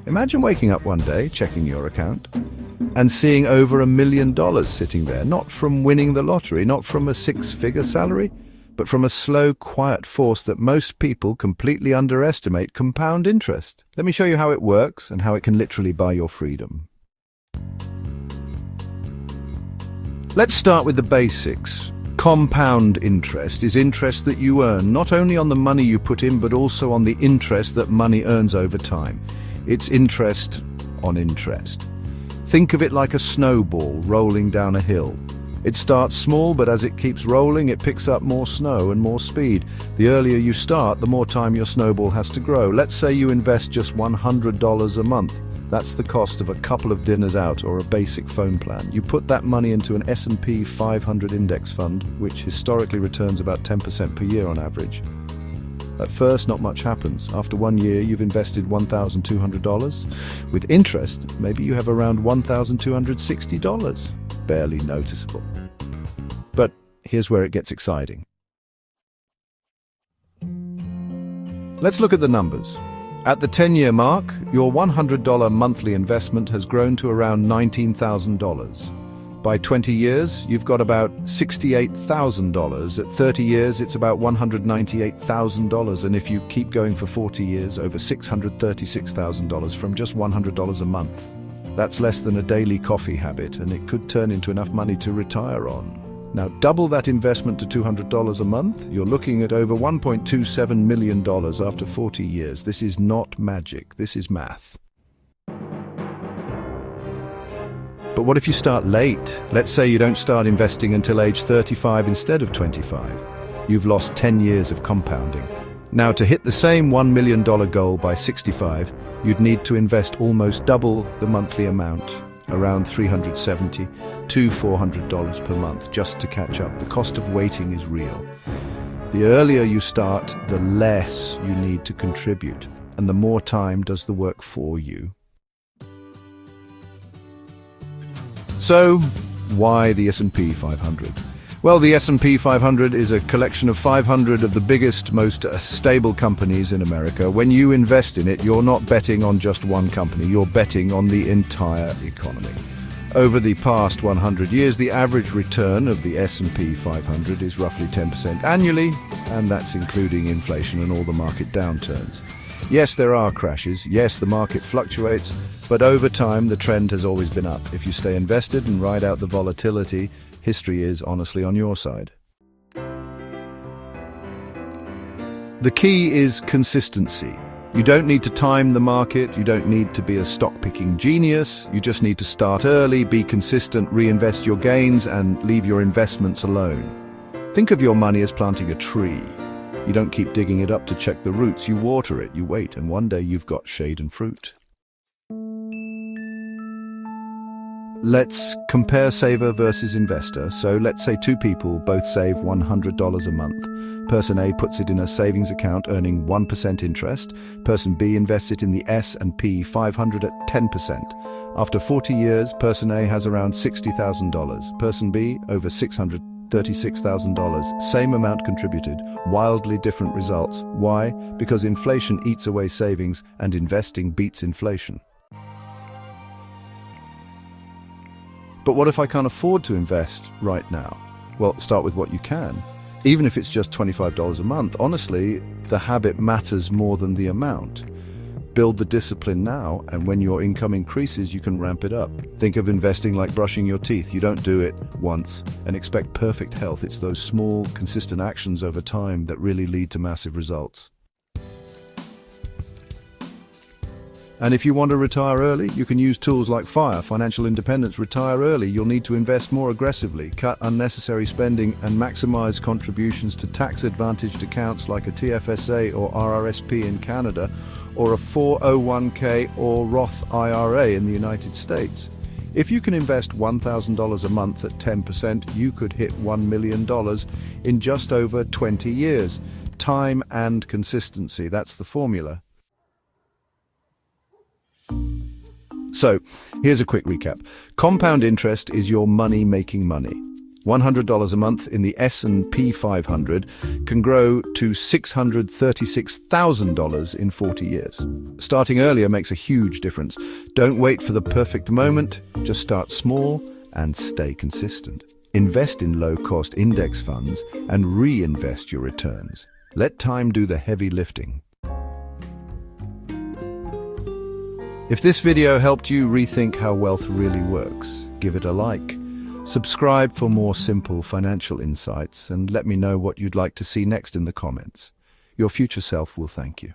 Imagine waking up one day, checking your account, and seeing over $1 million sitting there, not from winning the lottery, not from a six-figure salary, but from a slow, quiet force that most people completely underestimate: compound interest. Let me show you how it works and how it can literally buy your freedom. Let's start with the basics. Compound interest is interest that you earn not only on the money you put in, but also on the interest that money earns over time. It's interest on interest. Think of it like a snowball rolling down a hill. It starts small, but as it keeps rolling, it picks up more snow and more speed. The earlier you start, the more time your snowball has to grow. Let's say you invest just $100 a month. That's the cost of a couple of dinners out or a basic phone plan. You put that money into an S&P 500 index fund, which historically returns about 10% per year on average. At first, not much happens. After 1 year, you've invested $1,200. With interest, maybe you have around $1,260. Barely noticeable. But here's where it gets exciting. Let's look at the numbers. At the 10-year mark, your $100 monthly investment has grown to around $19,000. By 20 years, you've got about $68,000. At 30 years, it's about $198,000. And if you keep going for 40 years, over $636,000 from just $100 a month. That's less than a daily coffee habit, and it could turn into enough money to retire on. Now, double that investment to $200 a month, you're looking at over $1.27 million after 40 years. This is not magic, this is math. But what if you start late? Let's say you don't start investing until age 35 instead of 25. You've lost 10 years of compounding. Now, to hit the same $1 million goal by 65, you'd need to invest almost double the monthly amount, around $370 to $400 per month, just to catch up. The cost of waiting is real. The earlier you start, the less you need to contribute, and the more time does the work for you. So, why the S&P 500? Well, the S&P 500 is a collection of 500 of the biggest, most stable companies in America. When you invest in it, you're not betting on just one company, you're betting on the entire economy. Over the past 100 years, the average return of the S&P 500 is roughly 10% annually, and that's including inflation and all the market downturns. Yes, there are crashes. Yes, the market fluctuates, but over time, the trend has always been up. If you stay invested and ride out the volatility, history is honestly on your side. The key is consistency. You don't need to time the market, you don't need to be a stock-picking genius, you just need to start early, be consistent, reinvest your gains, and leave your investments alone. Think of your money as planting a tree. You don't keep digging it up to check the roots, you water it, you wait, and one day you've got shade and fruit. Let's compare saver versus investor. So let's say two people both save $100 a month. Person A puts it in a savings account earning 1% interest. Person B invests it in the S&P 500 at 10%. After 40 years, person A has around $60,000. Person B, over $636,000. Same amount contributed, wildly different results. Why? Because inflation eats away savings and investing beats inflation. But what if I can't afford to invest right now? Well, start with what you can. Even if it's just $25 a month, honestly, the habit matters more than the amount. Build the discipline now, and when your income increases, you can ramp it up. Think of investing like brushing your teeth. You don't do it once and expect perfect health. It's those small, consistent actions over time that really lead to massive results. And if you want to retire early, you can use tools like FIRE, Financial Independence. Retire early. You'll need to invest more aggressively, cut unnecessary spending, and maximize contributions to tax-advantaged accounts like a TFSA or RRSP in Canada, or a 401k or Roth IRA in the United States. If you can invest $1,000 a month at 10%, you could hit $1 million in just over 20 years. Time and consistency, that's the formula. So, here's a quick recap. Compound interest is your money making money. $100 a month in the S&P 500 can grow to $636,000 in 40 years. Starting earlier makes a huge difference. Don't wait for the perfect moment. Just start small and stay consistent. Invest in low-cost index funds and reinvest your returns. Let time do the heavy lifting. If this video helped you rethink how wealth really works, give it a like. Subscribe for more simple financial insights and let me know what you'd like to see next in the comments. Your future self will thank you.